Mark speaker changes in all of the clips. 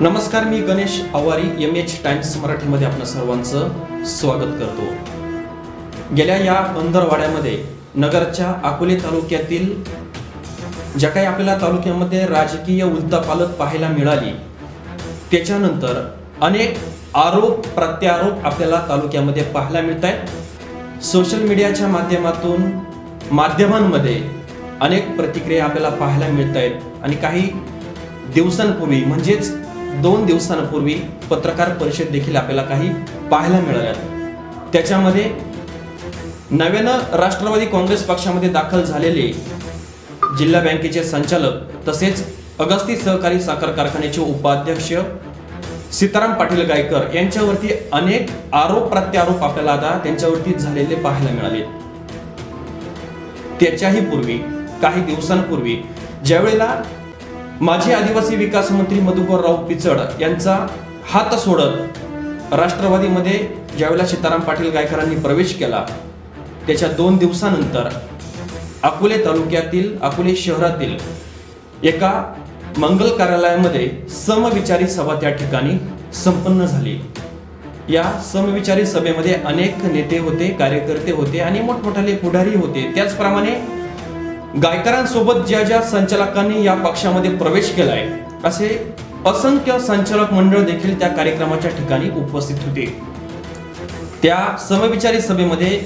Speaker 1: नमस्कार, मी गणेश आवारी MH times मराठीमध्ये आपल्या सर्वांचं स्वागत करतो। गेल्या या पंधरवाड्यामध्ये नगरच्या अकोले तालुक्यातील ज्या काही आपल्याला तालुक्यामध्ये राजकीय उलथापालथ पाहायला मिळाली, त्याच्यानंतर अनेक आरोप प्रत्यारोप आपल्याला तालुक्यामध्ये पाहायला मिळत आहेत। सोशल मीडियाच्या माध्यमातून माध्यमांमध्ये अनेक प्रतिक्रिया आपल्याला पाहायला मिळत आहेत आणि काही दिवसांपूर्वी म्हणजेच 2 दिवसांपूर्वी पत्रकार परिषद देखील आपल्याला काही पाहायला मिळाल्या। त्याच्यामध्ये नव्यानं राष्ट्रवादी काँग्रेस पक्षामध्ये दाखल झालेले जिल्हा बँकेचे संचालक तसेच अगस्ती सहकारी साखर कारखान्याचे उपाध्यक्ष सीताराम पाटील गायकर यांच्यावरती अनेक आरोप प्रत्यारोप आपल्याला आता त्यांच्यावरती झालेले पाहायला मिळाले। त्याच्याही पूर्वी काही दिवसांपूर्वी ज्यावेळेला माजी आदिवासी विकास मंत्री मधुकरराव पिचड यांचा हात सोडत राष्ट्रवादीमध्ये ज्यावेळेला सीताराम पाटील गायकरांनी प्रवेश केला, त्याच्या 2 दिवसानंतर अकोले तालुक्यातील अकोले शहरातील एका मंगल कार्यालयामध्ये समविचारी सभा त्या ठिकाणी संपन्न झाली। या समविचारी सभेमध्ये अनेक नेते होते, कार्यकर्ते होते आणि मोठमोठाले पुढारी होते। त्याचप्रमाणे गायकरांसोबत ज्या संचालकांनी या पक्षामध्ये प्रवेश केलाय असे असंख्य संचालक मंडळ देखील त्या कार्यक्रमाच्या ठिकाणी उपस्थित होते। त्या समविचारी सभेमध्ये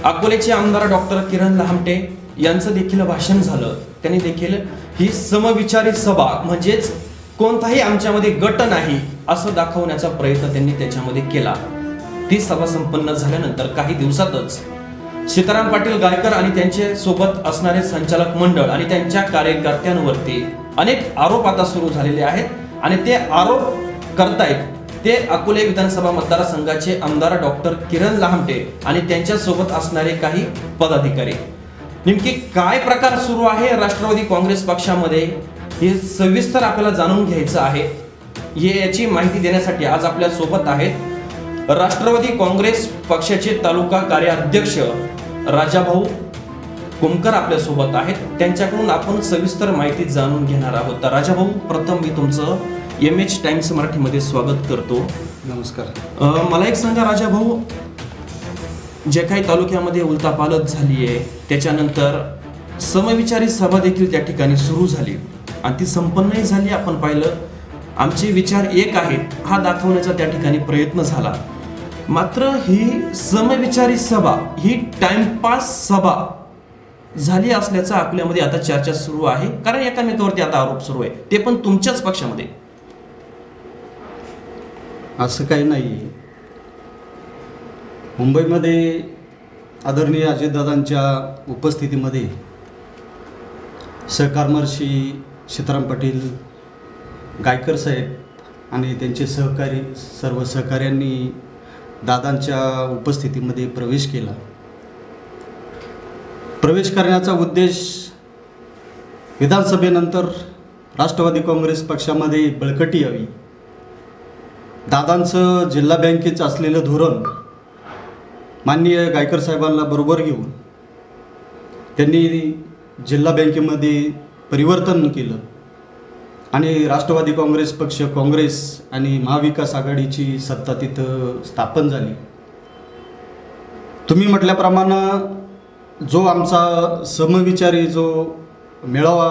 Speaker 1: अकोलेचे आमदार डॉक्टर किरण लहामटे यांचं देखील भाषण झालं। त्यांनी देखील ही समविचारी सभा म्हणजेच कोणताही आमच्यामध्ये गट नाही असं दाखवण्याचा प्रयत्न त्यांनी त्याच्यामध्ये केला। ती सभा संपन्न झाल्यानंतर काही दिवसातच सीताराम पाटील गायकर आणि त्यांचे सोबत असणारे संचालक मंडळ आणि त्यांच्या कार्यकर्त्यांवरती अनेक आरोप आता सुरू झालेले आहेत आणि ते आरोप करतायत ते अकोले विधानसभा मतदारसंघाचे आमदार डॉक्टर किरण लहामटे आणि त्यांच्या सोबत असणारे काही पदाधिकारी। नेमकी काय प्रकार सुरू आहे राष्ट्रवादी काँग्रेस पक्षामध्ये हे सविस्तर आपल्याला जाणून घ्यायचं आहे। याची माहिती देण्यासाठी आज आपल्या सोबत आहेत राष्ट्रवादी काँग्रेस पक्षाचे तालुका कार्याध्यक्ष राजाभाऊ कुमकर आपल्या सोबत आहेत। त्यांच्याकडून आपण सविस्तर माहिती जाणून घेणार आहोत। राजाभाऊ, प्रथम मी तुमचं MH टाइम्स मराठीमध्ये स्वागत करतो।
Speaker 2: नमस्कार।
Speaker 1: मला एक सांगा राजाभाऊ, जे काही तालुक्यामध्ये उलथापालथ झाली आहे त्याच्यानंतर समविचारी सभा देखील त्या ठिकाणी सुरू झाली आणि ती संपन्नही झाली। आपण पाहिलं आमचे विचार एक आहेत हा दाखवण्याचा त्या ठिकाणी प्रयत्न झाला, मात्र ही समविचारी सभा ही टाइमपास सभा झाली असल्याचं आपल्यामध्ये आता चर्चा सुरू आहे, कारण एकामेकावरती आता आरोप सुरू आहे, ते पण तुमच्याच पक्षामध्ये।
Speaker 2: असं काही नाही। मुंबईमध्ये आदरणीय अजितदादांच्या उपस्थितीमध्ये सहकारमर्षी सीताराम पाटील गायकर साहेब आणि त्यांचे सहकारी सर्व सहकाऱ्यांनी दादांच्या उपस्थितीमध्ये प्रवेश केला। प्रवेश करण्याचा उद्देश विधानसभेनंतर राष्ट्रवादी काँग्रेस पक्षामध्ये बळकटी यावी, दादांचं जिल्हा बँकेचं असलेलं धोरण माननीय गायकर साहेबांना बरोबर घेऊन त्यांनी जिल्हा बँकेमध्ये परिवर्तन केलं आणि राष्ट्रवादी काँग्रेस पक्ष, काँग्रेस आणि महाविकास आघाडीची सत्ता तिथं स्थापन झाली। तुम्ही म्हटल्याप्रमाणे जो आमचा समविचारी जो मेळावा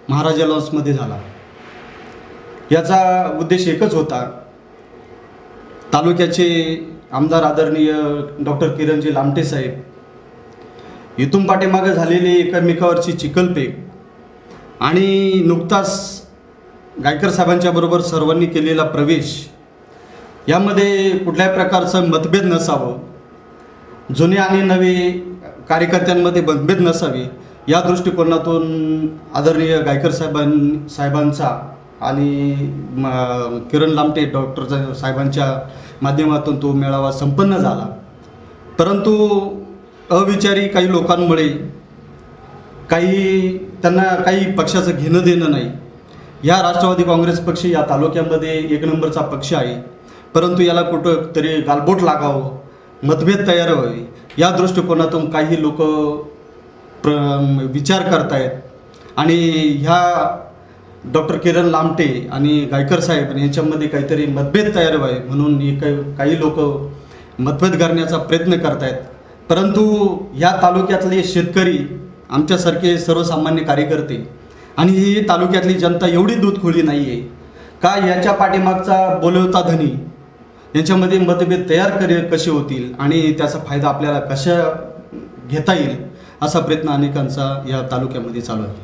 Speaker 2: महाराजा लॉन्समध्ये झाला, याचा उद्देश एकच होता, तालुक्याचे आमदार आदरणीय डॉक्टर किरणजी लामटे साहेब इथून पाठीमागे झालेली एकमेकावरची चिखलफेक आणि नुकताच गायकर साहेबांच्या बरोबर सर्वांनी केलेला प्रवेश यामध्ये कुठल्याही प्रकारचं मतभेद नसावं, जुने आणि नवे कार्यकर्त्यांमध्ये मतभेद नसावे या दृष्टिकोनातून आदरणीय गायकर साहेबांचा आणि किरण लामटे डॉक्टर साहेबांच्या माध्यमातून तो मेळावा संपन्न झाला। परंतु अविचारी काही लोकांमुळे त्यांना काही पक्षाचं घेणं देणं नाही। या राष्ट्रवादी काँग्रेस पक्ष या तालुक्यामध्ये 1 नंबरचा पक्ष आहे, परंतु याला कुठं तरी गालबोट लागावं, मतभेद तयार व्हावे या दृष्टिकोनातून काही लोक विचार करतायत आणि ह्या डॉक्टर किरण लामटे आणि गायकर साहेब यांच्यामध्ये काहीतरी मतभेद तयार व्हावे म्हणून काही लोक मतभेद करण्याचा प्रयत्न करत आहेत. परंतु या तालुक्यातले शेतकरी, आमच्यासारखे सर्वसामान्य कार्यकर्ते आणि ही तालुक्यातली जनता एवढी दूधखोळी नाही आहे का याच्या पाठीमागचा बोलवता धनी यांच्यामध्ये मतभेद तयार कसे होतील आणि त्याचा फायदा आपल्याला कशा घेता येईल असा प्रयत्न अनेकांचा या तालुक्यामध्ये चालू आहे.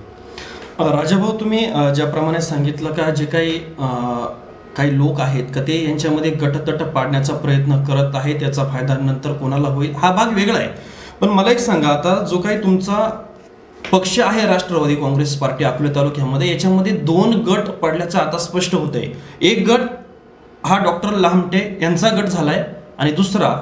Speaker 1: राजाभाऊ, तुम्ही ज्याप्रमाणे सांगितलं का जे काही लोक आहेत का ते यांच्यामध्ये गटतट पाडण्याचा प्रयत्न करत आहे, त्याचा फायदा नंतर कोणाला होईल हा भाग वेगळा आहे. पण मला एक सांगा, आता जो काही तुमचा पक्ष आहे राष्ट्रवादी काँग्रेस पार्टी अकोले तालुक्यामध्ये, याच्यामध्ये 2 गट पडल्याचं आता स्पष्ट होत आहे. एक गट हा डॉक्टर लामटे यांचा गट झालाय आणि दुसरा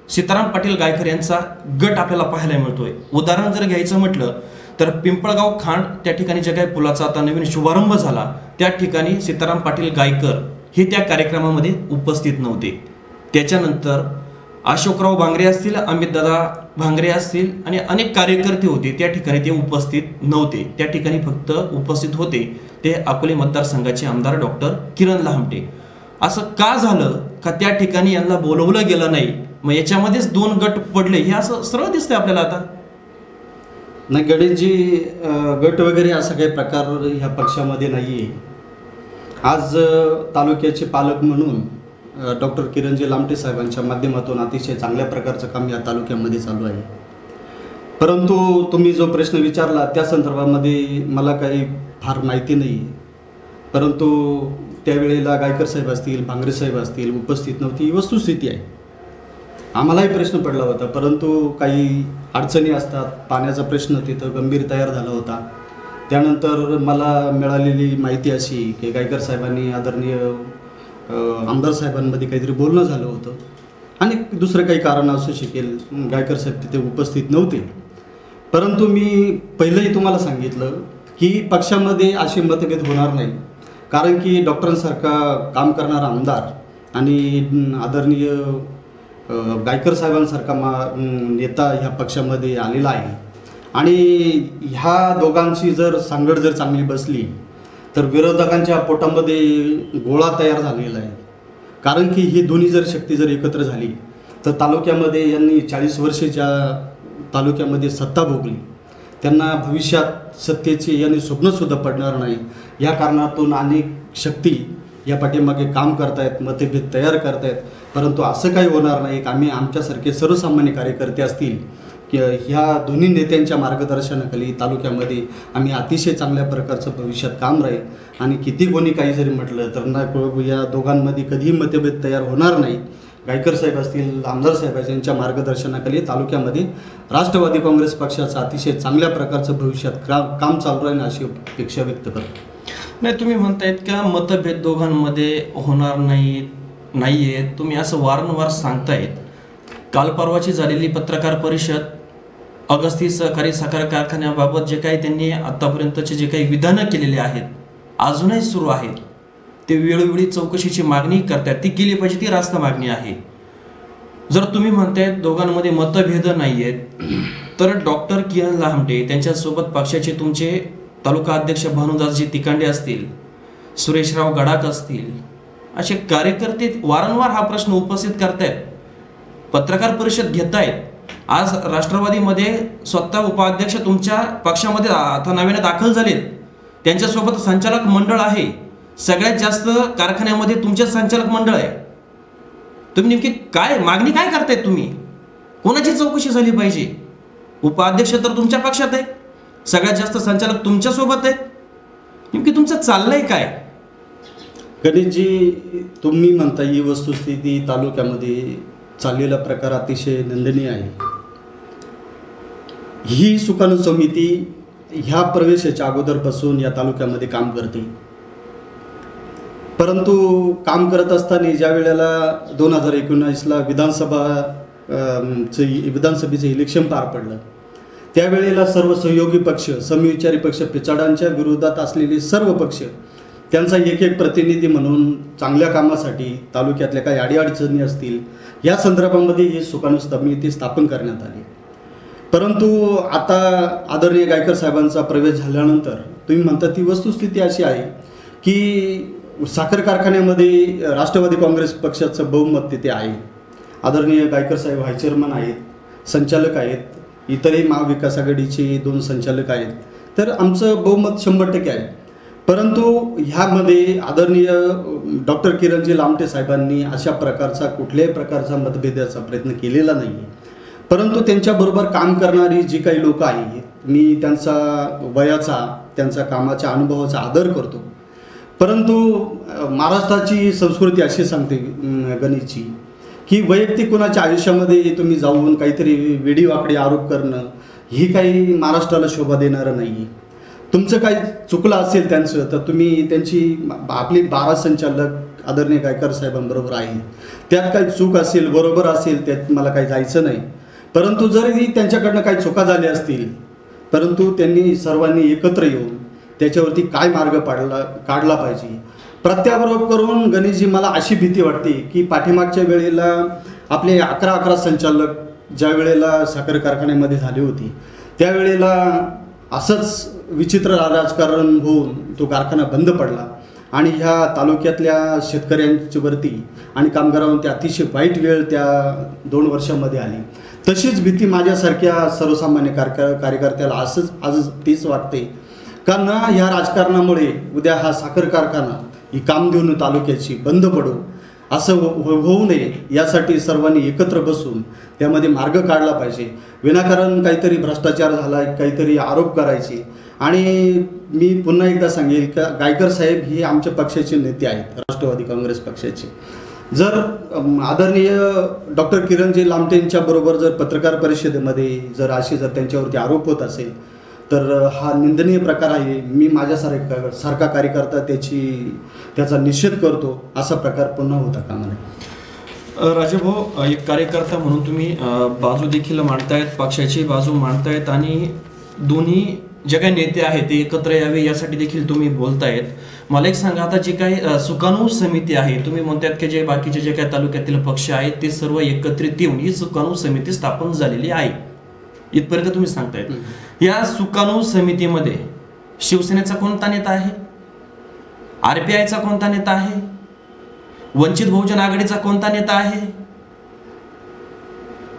Speaker 1: सीताराम पाटील गायकर यांचा गट आपल्याला पाहायला मिळतोय. उदाहरण जर घ्यायचं म्हटलं तर पिंपळगाव खांड त्या ठिकाणी जे काही पुलाचा आता नवीन शुभारंभ झाला त्या ठिकाणी सीताराम पाटील गायकर हे त्या कार्यक्रमामध्ये उपस्थित नव्हते. त्याच्यानंतर अशोकराव भांगरे असतील, अमितदादा भांगरे असतील आणि अनेक कार्यकर्ते होते त्या ठिकाणी, ते उपस्थित नव्हते. त्या ठिकाणी फक्त उपस्थित होते ते अकोले मतदारसंघाचे आमदार डॉक्टर किरण लामटे. असं का झालं का त्या ठिकाणी यांना बोलवलं गेलं नाही, मग याच्यामध्येच 2 गट पडले हे असं सरळ दिसतंय आपल्याला आता.
Speaker 2: नाही, गट वगैरे असा काही प्रकार ह्या पक्षामध्ये नाही आहे. आज तालुक्याचे पालक म्हणून डॉक्टर किरणजी लामटे साहेबांच्या माध्यमातून अतिशय चांगल्या प्रकारचं काम या तालुक्यामध्ये चालू आहे. परंतु तुम्ही जो प्रश्न विचारला त्या संदर्भामध्ये मला काही फार माहिती नाही आहे. परंतु त्यावेळेला गायकर साहेब असतील, भांगरे साहेब असतील उपस्थित नव्हती ही वस्तुस्थिती आहे. आम्हालाही प्रश्न पडला होता, परंतु काही अडचणी असतात. पाण्याचा प्रश्न तिथं गंभीर तयार झाला होता. त्यानंतर मला मिळालेली माहिती अशी की गायकर साहेबांनी आदरणीय आमदार साहेबांमध्ये काहीतरी बोलणं झालं होतं आणि दुसरं काही कारण असू शकेल, गायकर साहेब तिथे उपस्थित नव्हते. परंतु मी पहिलंही तुम्हाला सांगितलं की पक्षामध्ये असे मतभेद होणार नाही, कारण की डॉक्टरांसारखा काम करणारा आमदार आणि आदरणीय गायकर साहेबांसारखा नेता ह्या पक्षामध्ये आलेला आहे आणि ह्या दोघांची जर सांगड जर चांगली बसली तर विरोधकांच्या पोटामध्ये गोळा तयार झालेला आहे. कारण की ही दोन्ही जर शक्ती जर एकत्र झाली तर तालुक्यामध्ये यांनी 40 वर्षे ज्या तालुक्यामध्ये सत्ता भोगली त्यांना भविष्यात सत्तेचे यांनी स्वप्नसुद्धा पडणार नाही. या कारणातून अनेक शक्ती या पाठीमागे काम करतायत, मतभेद तयार करतायत. परंतु असं काही होणार नाही. आम्ही आमच्यासारखे सर्वसामान्य कार्यकर्ते असतील की ह्या दोन्ही नेत्यांच्या मार्गदर्शनाखाली तालुक्यामध्ये आम्ही अतिशय चांगल्या प्रकारचं भविष्यात काम राहील आणि किती कोणी काही जरी म्हटलं तर ना या दोघांमध्ये कधीही मतभेद तयार होणार नाही. गायकर साहेब असतील, आमदार साहेब यांच्या मार्गदर्शनाखाली तालुक्यामध्ये राष्ट्रवादी काँग्रेस पक्षाचं अतिशय चांगल्या प्रकारचं भविष्यात काम चालू राहील अशी अपेक्षा व्यक्त करतो.
Speaker 1: नाही, तुम्ही म्हणतायत का मतभेद दोघांमध्ये होणार नाहीये, तुम्ही असं वारंवार सांगतायत. काल परवाची झालेली पत्रकार परिषद अगस्ती सहकारी साखर कारखान्याबाबत जे काही त्यांनी आतापर्यंतचे जे काही विधानं केलेले आहेत अजूनही सुरू आहेत. ते वेळोवेळी चौकशीची मागणी करतात, ती केली पाहिजे, ती रास्त मागणी आहे. जर तुम्ही म्हणतायत दोघांमध्ये मतभेद नाही आहेत तर डॉक्टर किरण लामटे त्यांच्यासोबत पक्षाचे तुमचे तालुका अध्यक्ष भानुदासजी तिकांडे असतील, सुरेशराव गडाख असतील, असे कार्यकर्ते वारंवार हा प्रश्न उपस्थित करतायत, पत्रकार परिषद घेतायत. आज राष्ट्रवादीमध्ये स्वतः उपाध्यक्ष तुमच्या पक्षामध्ये आता नव्याने दाखल झालेत, त्यांच्यासोबत संचालक मंडळ आहे. सगळ्यात जास्त कारखान्यामध्ये तुमचेच संचालक मंडळ आहे. तुम्ही नेमकी काय मागणी काय करतायत? तुम्ही कोणाची चौकशी झाली पाहिजे? उपाध्यक्ष तर तुमच्या पक्षात आहे, सगळ्यात जास्त संचालक तुमच्या सोबत आहेत. नेमकी तुमचं चाललंय काय?
Speaker 2: गणेशजी, तुम्ही म्हणता ही वस्तुस्थिती तालुक्यामध्ये चाललेला प्रकार अतिशय निंदनीय आहे. ही सुकाणू समिती ह्या प्रवेशाच्या अगोदरपासून या तालुक्यामध्ये काम करते. परंतु काम करत असताना ज्या वेळेला 2019ला विधानसभेचं इलेक्शन पार पडलं त्यावेळेला सर्व सहयोगी पक्ष, समविचारी पक्ष, पिछाडांच्या विरोधात असलेले सर्व पक्ष त्यांचा एक एक प्रतिनिधी म्हणून चांगल्या कामासाठी तालुक्यातल्या काही अडीअडचणी असतील या संदर्भामध्ये ही सुकाणू समिती स्थापन करण्यात आली. परंतु आता आदरणीय गायकर साहेबांचा प्रवेश झाल्यानंतर तुम्ही म्हणता ती वस्तुस्थिती अशी आहे की साखर कारखान्यामध्ये राष्ट्रवादी काँग्रेस पक्षाचं बहुमत तिथे आहे. आदरणीय गायकर साहेब व्हाईस चेअरमन आहेत, संचालक आहेत, इतरही महाविकास आघाडीचे 2 संचालक आहेत. तर आमचं बहुमत 100% आहे. परंतु ह्यामध्ये आदरणीय डॉक्टर किरणजी लामटे साहेबांनी अशा प्रकारचा कुठल्याही प्रकारचा मतभेदाचा प्रयत्न केलेला नाही आहे. परंतु त्यांच्याबरोबर काम करणारी जी काही लोक आहेत, मी त्यांचा वयाचा, त्यांचा कामाच्या अनुभवाचा आदर करतो. परंतु महाराष्ट्राची संस्कृती अशी सांगते गणेशची की वैयक्तिक कोणाच्या आयुष्यामध्ये तुम्ही जाऊन काहीतरी वेडीवाकडी आरोप करणं ही काही महाराष्ट्राला शोभा देणारं नाही आहे. तुमचं काही चुकलं असेल त्यांचं तर तुम्ही त्यांची आपली 12 संचालक आदरणीय गायकर साहेबांबरोबर आहे. त्यात काही चूक असेल, बरोबर असेल, त्यात मला काही जायचं नाही. परंतु जरी त्यांच्याकडनं काही चुका झाल्या असतील, परंतु त्यांनी सर्वांनी एकत्र येऊन त्याच्यावरती काय मार्ग काढला पाहिजे. प्रत्यारोप करून गणेशजी मला अशी भीती वाटते की पाठीमागच्या वेळेला आपले 11 संचालक ज्या वेळेला साखर कारखान्यामध्ये झाले होते त्यावेळेला असंच विचित्र राजकारण होऊन तो कारखाना बंद पडला आणि ह्या तालुक्यातल्या शेतकऱ्यांच्यावरती आणि कामगारांवरती अतिशय वाईट वेळ त्या 2 वर्षामध्ये आली. तशीच भीती माझ्यासारख्या सर्वसामान्य कार्यकर्त्याला आज तीच वाटते. कारण ह्या राजकारणामुळे उद्या हा साखर कारखाना ही कामधेनू तालुक्याची बंद पडो असं होऊ नये यासाठी सर्वांनी एकत्र बसून त्यामध्ये मार्ग काढला पाहिजे. विनाकारण काहीतरी भ्रष्टाचार झाला, काहीतरी आरोप करायचे. आणि मी पुन्हा एकदा सांगेल का गायकर साहेब हे आमच्या पक्षाचे नेते आहेत, राष्ट्रवादी काँग्रेस पक्षाचे. जर आदरणीय डॉक्टर किरणजी लामटेंच्या बरोबर जर पत्रकार परिषदेमध्ये जर त्यांच्यावरती आरोप होत असेल तर हा निंदनीय प्रकार आहे. मी माझ्यासारखा कार्यकर्ता त्याचा निषेध करतो. असा प्रकार पुन्हा होता कामा नये.
Speaker 1: राजेभाऊ, एक कार्यकर्ता म्हणून तुम्ही बाजू देखील मांडतायत, पक्षाची बाजू मांडतायत आणि दोन्ही जे काही नेते आहेत ते एकत्र यावे यासाठी देखील तुम्ही बोलतायत. मला एक सांगा, आता जी काही सुकाणू समिती आहे, तुम्ही म्हणतायत की जे बाकीचे जे काही तालुक्यातील पक्ष आहेत ते सर्व एकत्रित येऊन ही सुकाणू समिती स्थापन झालेली आहे इथपर्यंत तुम्ही सांगतायत. या सुकाणू समितीमध्ये शिवसेनेचा कोणता नेता आहे, RPIचा कोणता नेता आहे, वंचित बहुजन आघाडीचा कोणता नेता आहे,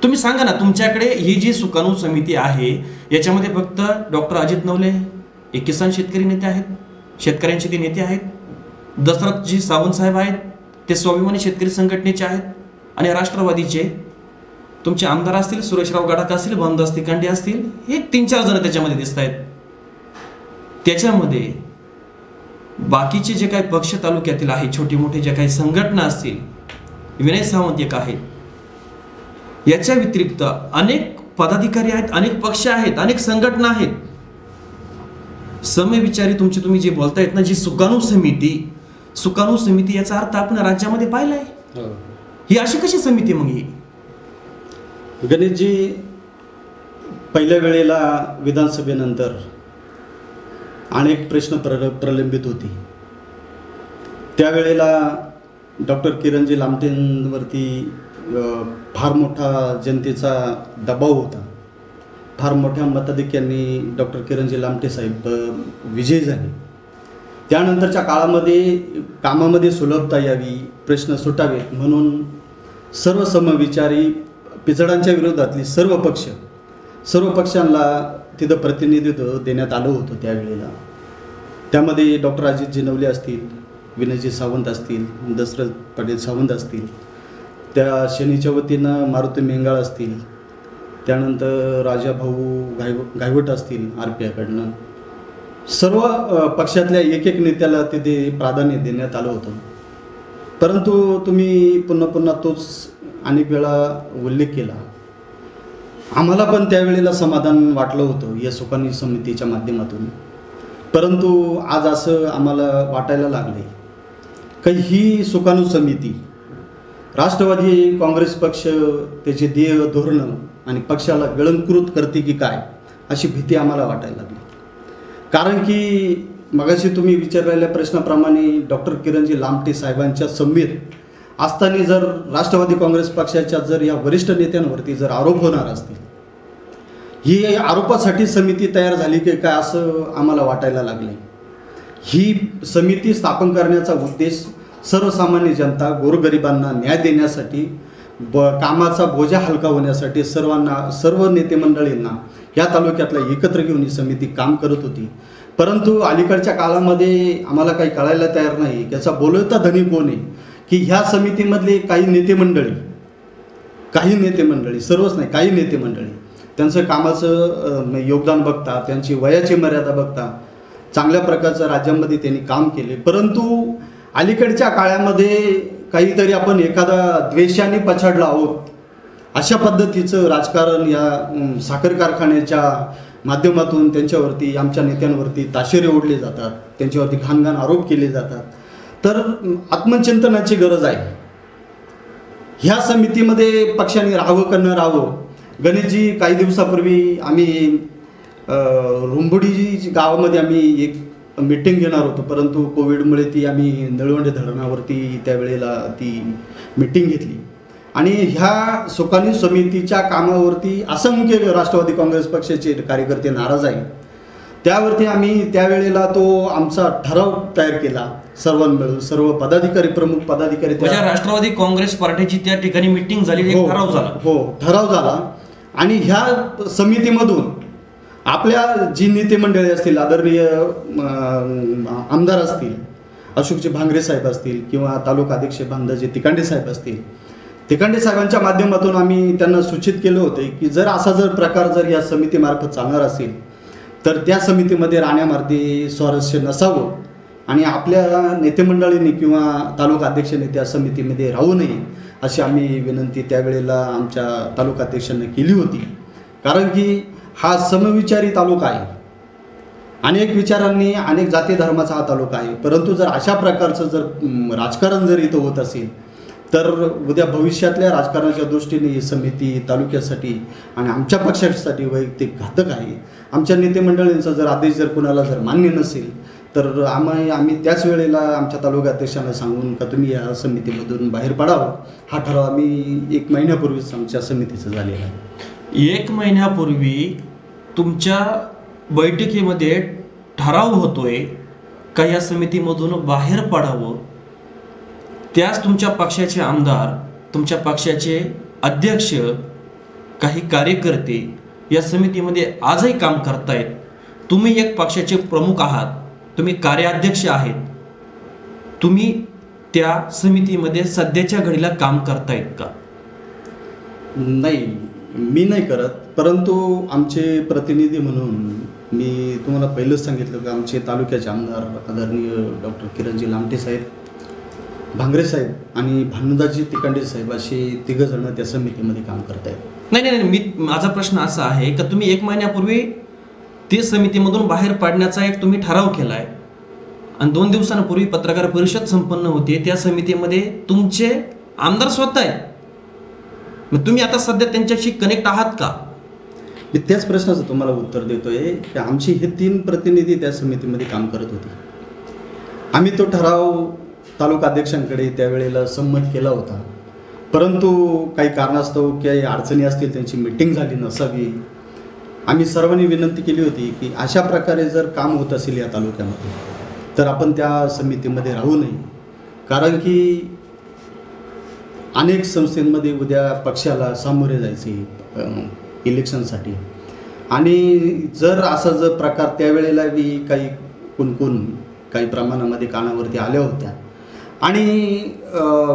Speaker 1: तुम्ही सांगा ना. तुमच्याकडे ही जी सुकाणू समिती आहे याच्यामध्ये फक्त डॉक्टर अजित नवले एक किसान शेतकरी नेते आहेत, शेतकऱ्यांचे ते नेते आहेत. दशरथजी सावंत साहेब आहेत, ते स्वाभिमानी शेतकरी संघटनेचे आहेत. आणि राष्ट्रवादीचे तुमचे आमदार असतील, सुरेशराव गडाख असतील, भामदास तिकांडे असतील, हे 3-4 जण त्याच्यामध्ये दिसत आहेत. त्याच्यामध्ये बाकीचे जे काही पक्ष तालुक्यातील आहे, छोटे मोठे जे काही संघटना असतील, विनय सावंत एक आहे, याच्या व्यतिरिक्त अनेक पदाधिकारी आहेत, अनेक पक्ष आहेत, अनेक संघटना आहेत. समविचारी तुम्ही जे बोलतायत ना, जी सुकाणू समिती याचा अर्थ आपण राज्यामध्ये पाहिलाय. ही अशी कशी समिती मग? ही
Speaker 2: गणेशजी, पहिल्या वेळेला विधानसभेनंतर अनेक प्रश्न प्रलंबित होते. त्यावेळेला डॉक्टर किरणजी लामटेंवरती फार मोठा जनतेचा दबाव होता. फार मोठ्या मताधिक्यांनी डॉक्टर किरणजी लामटे साहेब विजयी झाले. त्यानंतरच्या काळामध्ये कामामध्ये सुलभता यावी, प्रश्न सुटावेत म्हणून सर्व समविचारी पिचडांच्या विरोधातली सर्व पक्षांना तिथं प्रतिनिधित्व देण्यात आलं होतं. त्यावेळेला त्यामध्ये डॉक्टर अजितजी नवले असतील, विनयजी सावंत असतील, दशरथ पाटील सावंत असतील, त्या शनीच्या वतीनं मारुती मेंगाळ असतील, त्यानंतर राजाभाऊ गायवट असतील RPIकडनं, सर्व पक्षातल्या एक नेत्याला तिथे प्राधान्य देण्यात आलं होतं. परंतु तुम्ही पुन्हा तोच अनेक वेळा उल्लेख केला. आम्हाला पण त्यावेळेला समाधान वाटलं होतं या सुकाणू समितीच्या माध्यमातून. परंतु आज असं आम्हाला वाटायला लागले की ही सुकाणू समिती राष्ट्रवादी काँग्रेस पक्ष त्याचे ध्येय धोरणं आणि पक्षाला गिळंकृत करते की काय, अशी भीती आम्हाला वाटायला लागली. कारण की मगाशी तुम्ही विचारलेल्या प्रश्नाप्रमाणे डॉक्टर किरणजी लामटे साहेबांच्या समवेत असताना जर राष्ट्रवादी काँग्रेस पक्षाच्या जर या वरिष्ठ नेत्यांवरती जर आरोप होणार असतील ही आरोपासाठी समिती तयार झाली की काय असं आम्हाला वाटायला लागलं. ही समिती स्थापन करण्याचा उद्देश सर्वसामान्य जनता गोरगरिबांना न्याय देण्यासाठी कामाचा बोजा हलका होण्यासाठी सर्व नेते मंडळींना या तालुक्यातला एकत्र घेऊन ही समिती काम करत होती. परंतु अलीकडच्या काळामध्ये आम्हाला काही कळायला तयार नाही याचा बोलवता धनी कोण आहे की ह्या समितीमधले काही नेते मंडळी सर्वच नाही, काही नेते मंडळी त्यांचं कामाचं योगदान बघता, त्यांची वयाची मर्यादा बघता चांगल्या प्रकारचं राज्यामध्ये त्यांनी काम केले. परंतु अलीकडच्या काळामध्ये काहीतरी आपण एखादा द्वेषाने पछाडला आहोत अशा पद्धतीचं राजकारण या साखर कारखान्याच्या माध्यमातून त्यांच्यावरती, आमच्या नेत्यांवरती ताशेरे ओढले जातात, त्यांच्यावरती घाणघाण आरोप केले जातात. तर आत्मचिंतनाची गरज आहे. ह्या समितीमध्ये पक्षाने राहावं का न राहावं. गणेशजी, काही दिवसापूर्वी आम्ही रुंबडी गावामध्ये आम्ही एक मीटिंग घेणार होतो, परंतु कोविडमुळे ती आम्ही नळवंडे धरणावरती त्यावेळेला ती मीटिंग घेतली. आणि ह्या सुकाणू समितीच्या कामावरती असंख्य राष्ट्रवादी काँग्रेस पक्षाचे कार्यकर्ते नाराज आहेत. त्यावरती आम्ही त्यावेळेला तो आमचा ठराव तयार केला सर्वांनी मिळून, सर्व पदाधिकारी, प्रमुख पदाधिकारी.
Speaker 1: राष्ट्रवादी काँग्रेस पार्टीची त्या ठिकाणी मीटिंग झाली, ठराव झाला.
Speaker 2: हो, ठराव झाला. आणि ह्या समितीमधून आपल्या जी नेते मंडळी असतील, आदरणीय आमदार असतील, अशोकजी भांगरे साहेब असतील किंवा तालुका अध्यक्ष भांदाजी तिकांडे साहेब असतील, तिकांडे साहेबांच्या माध्यमातून आम्ही त्यांना सूचित केले होते की जर प्रकार जर या समितीमार्फत चालणार असेल तर त्या समितीमध्ये राहण्यामध्ये स्वारस्य नसावं आणि आपल्या नेते मंडळींनी किंवा तालुका अध्यक्षांनी त्या समितीमध्ये राहू नये अशी आम्ही विनंती त्यावेळेला आमच्या तालुका अध्यक्षांना केली होती. कारण की हा समविचारी तालुका आहे, अनेक विचारांनी, अनेक जाती धर्माचा हा तालुका आहे. परंतु जर अशा प्रकारचं जर राजकारण जर इथं होत असेल तर उद्या भविष्यातल्या राजकारणाच्या दृष्टीने ही समिती तालुक्यासाठी आणि आमच्या पक्षासाठी वैयक्तिक घातक आहे. आमच्या नेते मंडळींचा जर आदेश जर कोणाला जर मान्य नसेल तर आम्ही त्याच वेळेला आमच्या तालुका अध्यक्षांना सांगून का तुम्ही या समितीमधून बाहेर पडावं. हा ठराव आम्ही 1 महिन्यापूर्वीच आमच्या समितीचं झालेला आहे.
Speaker 1: 1 महिन्यापूर्वी तुमच्या बैठकीमध्ये ठराव होतोय का या समितीमधून बाहेर पडावं. त्याच तुमच्या पक्षाचे आमदार, तुमच्या पक्षाचे अध्यक्ष, काही कार्यकर्ते या समितीमध्ये आजही काम करतायत. तुम्ही एक पक्षाचे प्रमुख आहात, तुम्ही कार्याध्यक्ष आहेत, तुम्ही त्या समितीमध्ये सध्याच्या घडीला काम करतायत का?
Speaker 2: नाही, मी नाही करत. परंतु आमचे प्रतिनिधी म्हणून मी तुम्हाला पहिलंच सांगितलं की आमचे तालुक्याचे आमदार आदरणीय डॉक्टर किरणजी लामटे साहेब, भांगरे साहेब आणि भानुदाजी तिकांडे साहेब असे 3 जण त्या समितीमध्ये काम करत आहेत.
Speaker 1: नाही, माझा प्रश्न असा आहे का तुम्ही 1 महिन्यापूर्वी ते समितीमधून बाहेर पाडण्याचा एक तुम्ही ठराव केलाय आणि 2 दिवसांपूर्वी पत्रकार परिषद संपन्न होते, त्या समितीमध्ये तुमचे आमदार स्वतः आहेत. मग तुम्ही आता सध्या त्यांच्याशी कनेक्ट आहात का?
Speaker 2: मी त्याच प्रश्नाचं तुम्हाला उत्तर देतोय की आमची हे 3 प्रतिनिधी त्या समितीमध्ये काम करत होते. आम्ही तो ठराव तालुका अध्यक्षांकडे त्यावेळेला संमत केला होता, परंतु काही कारणास्तव काही अडचणी असतील, त्यांची मीटिंग झाली नसावी. आम्ही सर्वांनी विनंती केली होती की अशा प्रकारे जर काम होत असेल या तालुक्यामध्ये तर आपण त्या समितीमध्ये राहू नये. कारण की अनेक संस्थांमध्ये उद्या पक्षाला सामोरे जायचे इलेक्शनसाठी आणि जर प्रकार त्यावेळेला बी काही काही प्रमाणामध्ये कानावरती आल्या होत्या. आणि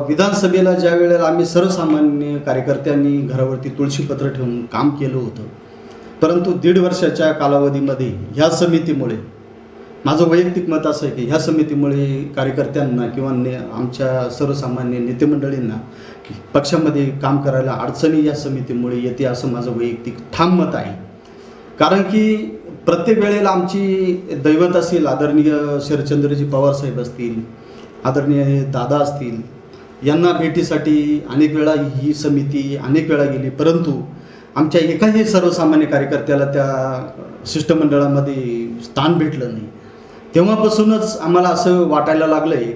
Speaker 2: विधानसभेला ज्या वेळेला आम्ही सर्वसामान्य कार्यकर्त्यांनी घरावरती तुळशीपत्र ठेवून काम केलं होतं, परंतु 1.5 वर्षाच्या कालावधीमध्ये ह्या समितीमुळे, माझं वैयक्तिक मत असं आहे की ह्या समितीमुळे कार्यकर्त्यांना किंवा आमच्या सर्वसामान्य नेते मंडळींना पक्षामध्ये काम करायला अडचणी या समितीमुळे येते असं माझं वैयक्तिक ठाम मत आहे. कारण की प्रत्येक वेळेला आमची दैवत असतील, आदरणीय शरदचंद्रजी पवार साहेब असतील, आदरणीय दादा असतील, यांना भेटीसाठी अनेक वेळा ही समिती अनेक वेळा गेली, परंतु आमच्या एकाही सर्वसामान्य कार्यकर्त्याला त्या शिष्टमंडळामध्ये स्थान भेटलं नाही. तेव्हापासूनच आम्हाला असं वाटायला लागलं आहे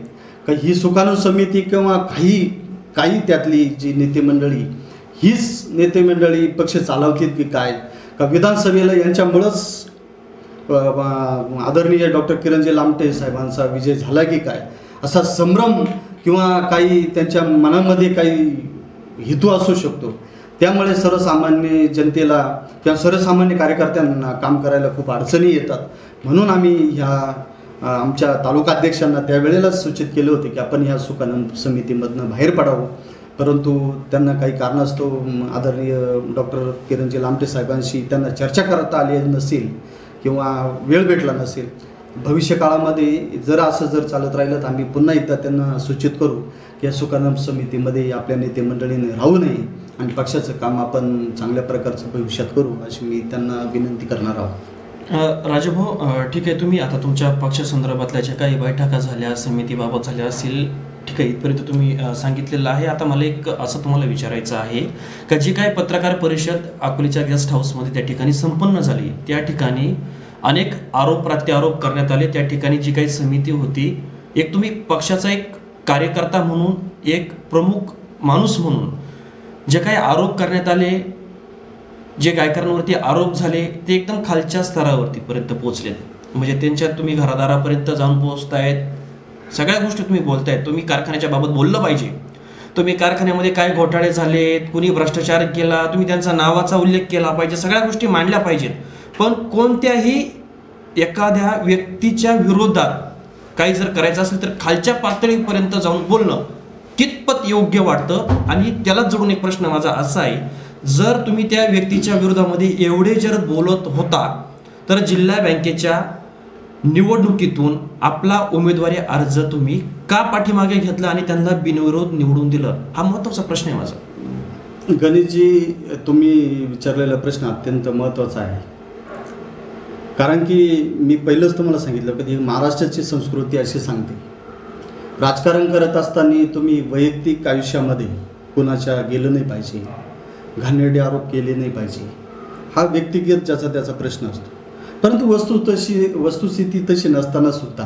Speaker 2: का ही सुकाणू समिती किंवा काही त्यातली जी नेते मंडळी, हीच नेते मंडळी पक्ष चालवतील की काय. का विधानसभेला यांच्यामुळंच आदरणीय डॉक्टर किरणजी लामटे साहेबांचा विजय झाला की काय, असा संभ्रम किंवा काही त्यांच्या मनामध्ये काही हेतू असू शकतो. त्यामुळे सर्वसामान्य जनतेला किंवा सर्वसामान्य कार्यकर्त्यांना काम करायला खूप अडचणी येतात. म्हणून आम्ही ह्या आमच्या तालुकाध्यक्षांना त्यावेळेलाच सूचित केले होते की आपण ह्या सुकानंद समितीमधनं बाहेर पडावं. परंतु त्यांना काही कारणास्तव आदरणीय डॉक्टर किरणजी लामटे साहेबांशी त्यांना चर्चा करता आली नसेल किंवा वेळ भेटला नसेल. भविष्य काळामध्ये जर असं जर चालत राहिलं तर आम्ही पुन्हा एकदा त्यांना सूचित करू की या सुकानंद समितीमध्ये आपल्या नेते मंडळीने राहू नये आणि पक्षाचं काम आपण चांगल्या प्रकारचं भविष्यात करू, अशी मी त्यांना विनंती करणार आहोत.
Speaker 1: राजूभाऊ, ठीक आहे, तुम्ही आता तुमच्या पक्षासंदर्भातल्या ज्या काही बैठका झाल्या, समितीबाबत झाल्या असतील, ठीक आहे, इथपर्यंत तुम्ही सांगितलेलं आहे. आता मला एक असं तुम्हाला विचारायचं आहे का जी काय पत्रकार परिषद अकोलीच्या गेस्ट हाऊसमध्ये त्या ठिकाणी संपन्न झाली, त्या ठिकाणी अनेक आरोप प्रत्यारोप करण्यात आले. त्या ठिकाणी जी काही समिती होती, एक तुम्ही पक्षाचा एक कार्यकर्ता म्हणून, एक प्रमुख माणूस म्हणून जे काही आरोप करण्यात आले, जे गायकरांवरती आरोप झाले, ते एकदम खालच्या स्तरावरती पर्यंत पोहोचले. म्हणजे त्यांच्यात तुम्ही घरादारापर्यंत जाऊन पोहोचतायत, सगळ्या गोष्टी तुम्ही बोलतायत. तुम्ही कारखान्याच्या बाबत बोललं पाहिजे, तुम्ही कारखान्यामध्ये काय घोटाळे झालेत, कुणी भ्रष्टाचार केला, तुम्ही त्यांचा नावाचा उल्लेख केला पाहिजे, सगळ्या गोष्टी मांडल्या पाहिजेत. पण कोणत्याही एखाद्या व्यक्तीच्या विरोधात काही जर करायचं असेल तर खालच्या पातळीपर्यंत जाऊन बोलणं कितपत योग्य वाटतं. आणि त्यालाच जोडून एक प्रश्न माझा असा आहे, जर तुम्ही त्या व्यक्तीच्या विरोधामध्ये एवढे जर बोलत होता तर जिल्हा बँकेच्या निवडणुकीतून आपला उमेदवारी अर्ज तुम्ही का पाठीमागे घेतला आणि त्यांना बिनविरोध निवडून दिलं? हा महत्त्वाचा प्रश्न आहे माझा.
Speaker 2: गणेशजी, तुम्ही विचारलेला प्रश्न अत्यंत महत्त्वाचा आहे. कारण की मी पहिलंच तुम्हाला सांगितलं की महाराष्ट्राची संस्कृती अशी सांगते, राजकारण करत असताना तुम्ही वैयक्तिक आयुष्यामध्ये कुणाच्या गेलं नाही पाहिजे, घाणेरडे आरोप केले नाही पाहिजे. हा व्यक्तिगत ज्याचा त्याचा प्रश्न असतो. परंतु वस्तुस्थिती तशी नसताना सुद्धा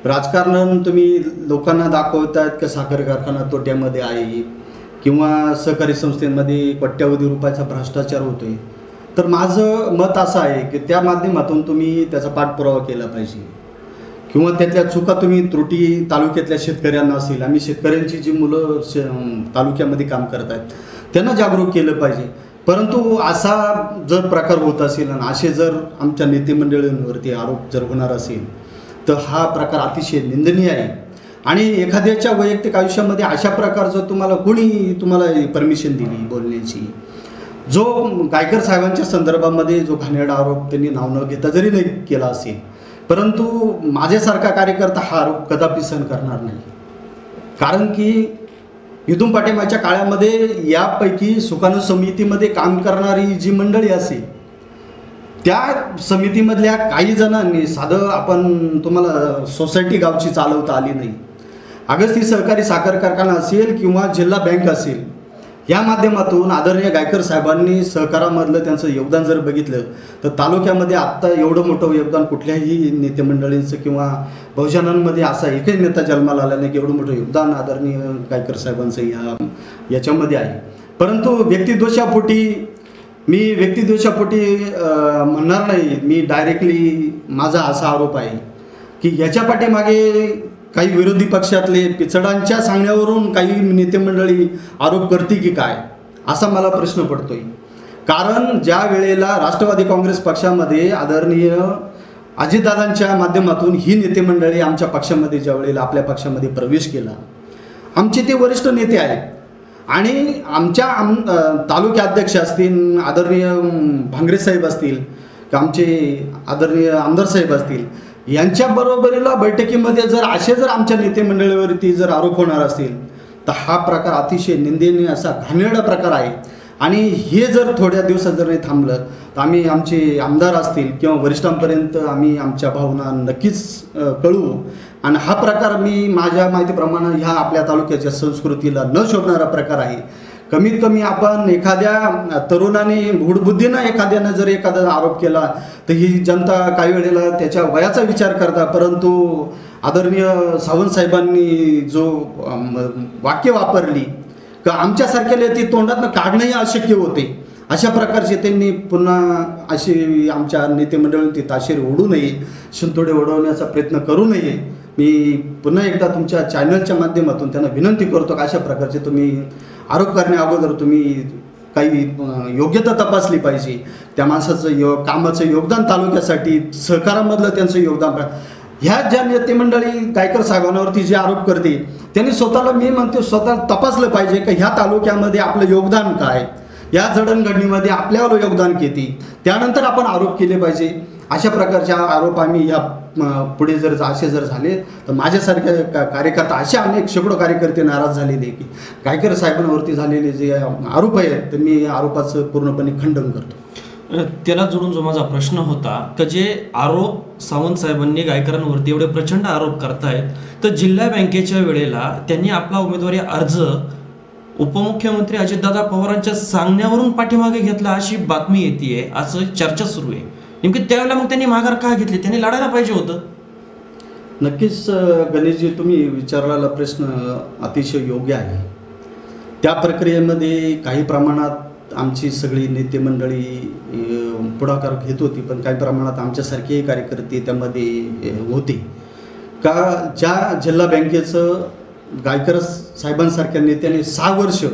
Speaker 2: राजकारण तुम्ही लोकांना दाखवतायत का साखर कारखाना तोट्यामध्ये आहे किंवा सहकारी संस्थेमध्ये कोट्यावधी रुपयाचा भ्रष्टाचार होतोय, तर माझं मत असं आहे की त्या माध्यमातून तुम्ही त्याचा पाठपुरावा केला पाहिजे किंवा त्यातल्या चुका तुम्ही त्रुटी तालुक्यातल्या शेतकऱ्यांना असेल, आम्ही शेतकऱ्यांची जी मुलं तालुक्यामध्ये काम करत आहेत त्यांना जागरूक केलं पाहिजे. परंतु असा जर प्रकार होत असेल आणि असे जर आमच्या नेते मंडळींवरती आरोप जर होणार असेल तर हा प्रकार अतिशय निंदनीय आहे. आणि एखाद्याच्या वैयक्तिक आयुष्यामध्ये अशा प्रकारचं तुम्हाला परमिशन दिली बोलण्याची, जो गायकर साहेबांच्या संदर्भामध्ये जो घाणेरडा आरोप त्यांनी नाव न घेता जरी नाही केला असेल, परंतु माझ्यासारखा कार्यकर्ता हा आरोप कदापि सहन करणार नाही. कारण की इथून पाठिंबाच्या काळामध्ये यापैकी सुकाणू समितीमध्ये काम करणारी जी मंडळी असेल त्या समितीमधल्या काही जणांनी साधं आपण तुम्हाला सोसायटी गावची चालवता आली नाही. अगस्ती सहकारी साखर कारखाना असेल किंवा जिल्हा बँक असेल, या माध्यमातून आदरणीय गायकर साहेबांनी सहकारामधलं त्यांचं योगदान जर बघितलं तर तालुक्यामध्ये आत्ता एवढं मोठं योगदान कुठल्याही नेते मंडळींचं किंवा बहुजनांमध्ये असा एकही नेता जन्माला आला नाही की एवढं मोठं योगदान आदरणीय गायकर साहेबांचं याच्यामध्ये आहे. परंतु व्यक्तिद्वेषापोटी म्हणणार नाही, मी डायरेक्टली माझा असा आरोप आहे की याच्या पाठीमागे काही विरोधी पक्षातले पिचडांच्या सांगण्यावरून काही नेते मंडळी आरोप करते की काय, असा मला प्रश्न पडतोय. कारण ज्या वेळेला राष्ट्रवादी काँग्रेस पक्षामध्ये आदरणीय अजितदादांच्या माध्यमातून ही नेते मंडळी आमच्या पक्षामध्ये ज्या वेळेला आपल्या पक्षामध्ये प्रवेश केला, आमचे ते वरिष्ठ नेते आहेत आणि आमच्या तालुक्याध्यक्ष असतील, आदरणीय भांगरे साहेब असतील, आमचे आदरणीय आमदार साहेब असतील, यांच्या बरोबरीला बैठकीमध्ये जर आमच्या नेते मंडळीवरती जर आरोप होणार असतील तर हा प्रकार अतिशय निंदनीय असा घाणेरडा प्रकार आहे. आणि हे जर थोड्या दिवसात जर नाही थांबलं तर आम्ही आमचे आमदार असतील किंवा वरिष्ठांपर्यंत आम्ही आमच्या भावना नक्कीच कळवू. आणि हा प्रकार मी माझ्या माहितीप्रमाणे ह्या आपल्या तालुक्याच्या संस्कृतीला न शोभणारा प्रकार आहे. कमीत कमी आपण एखाद्या तरुणाने गूढबुद्धीनं एखाद्यानं जर एखादा आरोप केला तर ही जनता काही वेळेला त्याच्या वयाचा विचार करता, परंतु आदरणीय सावंत साहेबांनी जो वाक्य वापरली का आमच्यासारख्याला ती तोंडातनं काढणंही अशक्य होते. अशा प्रकारचे त्यांनी पुन्हा अशी आमच्या नेते मंडळींची ताशेर ओढू नये, शिंतोडे ओढवण्याचा प्रयत्न करू नये. मी पुन्हा एकदा तुमच्या चॅनलच्या माध्यमातून त्यांना विनंती करतो की अशा प्रकारचे तुम्ही आरोप करण्या अगोदर तुम्ही काही योग्यता तपासली पाहिजे. त्या माणसाचं कामाचं योगदान तालुक्यासाठी, सहकारामधलं त्यांचं योगदान. ह्या ज्या नेते मंडळी गायकर साहेबांवरती जे आरोप करते त्यांनी स्वतःला, मी म्हणतो स्वतः तपासलं पाहिजे की ह्या तालुक्यामध्ये आपलं योगदान काय, या जडणघडणीमध्ये आपल्यावर योगदान किती, त्यानंतर आपण आरोप केले पाहिजे. अशा प्रकारचे आरोप आम्ही ह्या पुढे जर असे जर झाले तर माझ्यासारख्या कार्यकर्ता, असे अनेक शेकडो कार्यकर्ते नाराज झालेले की गायकर साहेबांवरती झालेले जे आरोप आहेत तर मी आरोपाचं पूर्णपणे खंडन करतो.
Speaker 1: त्याला जोडून जो माझा प्रश्न होता की जे आरोप सावंत साहेबांनी गायकरांवरती एवढे प्रचंड आरोप करतायत, तर जिल्हा बँकेच्या वेळेला त्यांनी आपला उमेदवारी अर्ज उपमुख्यमंत्री अजितदादा पवारांच्या सांगण्यावरून पाठीमागे घेतला अशी बातमी येते, असं चर्चा सुरू आहे. नेमकी त्यावेळेला मग त्यांनी माघार का घेतली? त्यांनी लढायला पाहिजे होतं.
Speaker 2: नक्कीच गणेशजी, तुम्ही विचारलेला प्रश्न अतिशय योग्य आहे. त्या प्रक्रियेमध्ये काही प्रमाणात आमची सगळी नेते मंडळी पुढाकार घेत होती, पण काही प्रमाणात आमच्यासारखेही कार्यकर्ते त्यामध्ये होते. का ज्या जिल्हा बँकेचं गायकर साहेबांसारख्या नेत्याने 6 वर्ष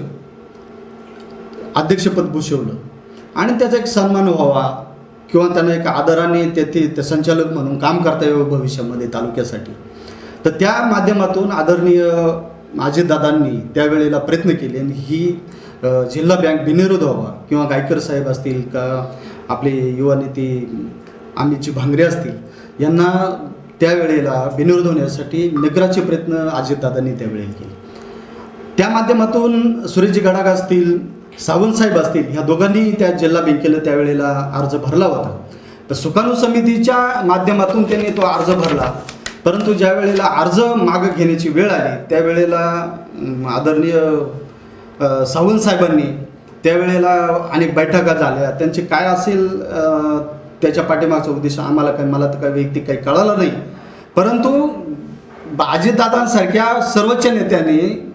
Speaker 2: अध्यक्षपद भूषवलं आणि त्याचा एक सन्मान व्हावा किंवा त्यांना एक आदराने ते संचालक म्हणून काम करता यावं भविष्यामध्ये तालुक्यासाठी, तर त्या माध्यमातून आदरणीय अजितदादांनी त्यावेळेला प्रयत्न केले आणि ही जिल्हा बँक बिनविरोध व्हावा, किंवा गायकर साहेब असतील का आपले युवा नेते अमितजी भांगरे असतील, यांना त्यावेळेला बिनविरोध होण्यासाठी नगराचे प्रयत्न अजितदादांनी त्यावेळेला केले. त्या माध्यमातून सुरेशजी गडाख असतील, सावंत साहेब असतील, ह्या दोघांनी त्या जिल्हा बँकेला त्यावेळेला अर्ज भरला होता. तर सुकाणू समितीच्या माध्यमातून त्यांनी तो अर्ज भरला, परंतु ज्या वेळेला अर्ज मागं घेण्याची वेळ आली त्यावेळेला आदरणीय सावंत साहेबांनी त्यावेळेला अनेक बैठका झाल्या. त्यांचे काय असेल त्याच्या पाठीमागचा उद्देश मला तर काही वैयक्तिक काही कळालं नाही, परंतु अजितदादांसारख्या सर्वोच्च नेत्याने